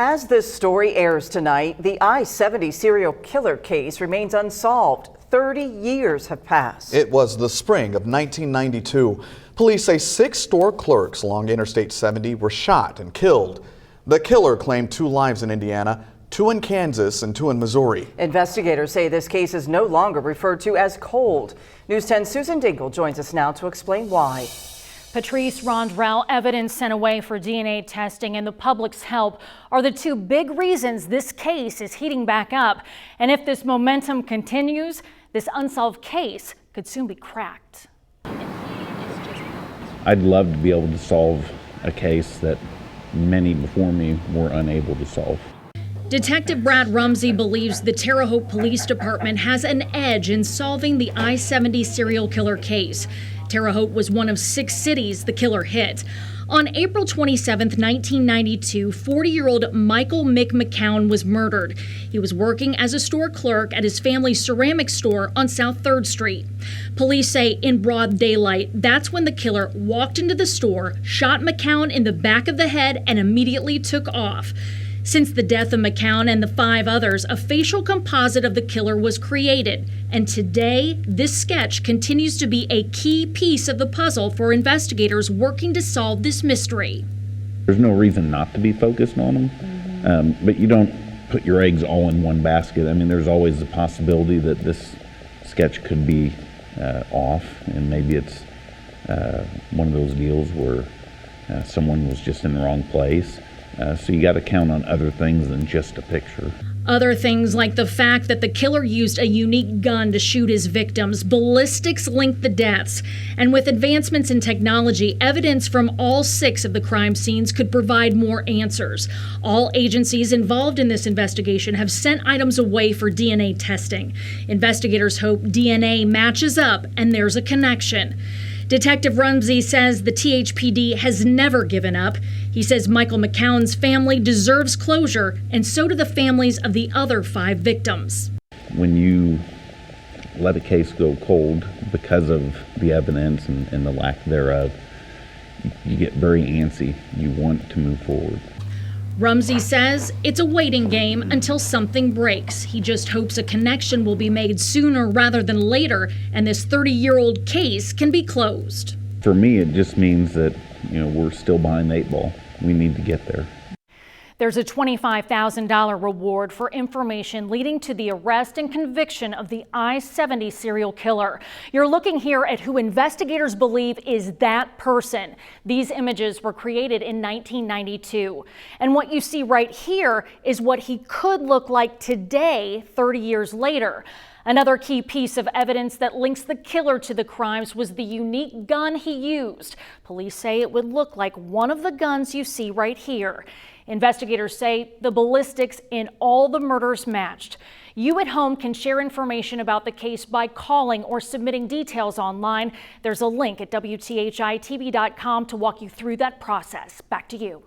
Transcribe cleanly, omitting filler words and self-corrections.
As this story airs tonight, the I-70 serial killer case remains unsolved. 30 years have passed. It was the spring of 1992. Police say 6 store clerks along Interstate 70 were shot and killed. The killer claimed 2 lives in Indiana, 2 in Kansas, and 2 in Missouri. Investigators say this case is no longer referred to as cold. News 10's Susan Dingle joins us now to explain why. Patrice Rondrell, evidence sent away for DNA testing and the public's help are the 2 big reasons this case is heating back up. And if this momentum continues, this unsolved case could soon be cracked. I'd love to be able to solve a case that many before me were unable to solve. Detective Brad Rumsey believes the Terre Haute Police Department has an edge in solving the I-70 serial killer case. Terre Haute was one of 6 cities the killer hit. On April 27, 1992, 40-year-old Michael Mick McCown was murdered. He was working as a store clerk at his family's ceramic store on South 3rd Street. Police say in broad daylight, that's when the killer walked into the store, shot McCown in the back of the head, and immediately took off. Since the death of McCown and the 5 others, a facial composite of the killer was created. And today, this sketch continues to be a key piece of the puzzle for investigators working to solve this mystery. There's no reason not to be focused on them, but you don't put your eggs all in one basket. I mean, there's always the possibility that this sketch could be off, and maybe it's one of those deals where someone was just in the wrong place. So you got to count on other things than just a picture. Other things like the fact that the killer used a unique gun to shoot his victims. Ballistics linked the deaths. And with advancements in technology, evidence from all 6 of the crime scenes could provide more answers. All agencies involved in this investigation have sent items away for DNA testing. Investigators hope DNA matches up and there's a connection. Detective Rumsey says the THPD has never given up. He says Michael McCown's family deserves closure, and so do the families of the other 5 victims. When you let a case go cold because of the evidence and the lack thereof, you get very antsy. You want to move forward. Rumsey says it's a waiting game until something breaks. He just hopes a connection will be made sooner rather than later, and this 30-year-old case can be closed. For me, it just means that, we're still behind the 8 ball. We need to get there. There's a $25,000 reward for information leading to the arrest and conviction of the I-70 serial killer. You're looking here at who investigators believe is that person. These images were created in 1992. And what you see right here is what he could look like today, 30 years later. Another key piece of evidence that links the killer to the crimes was the unique gun he used. Police say it would look like one of the guns you see right here. Investigators say the ballistics in all the murders matched. You at home can share information about the case by calling or submitting details online. There's a link at WTHI-TV.com to walk you through that process. Back to you.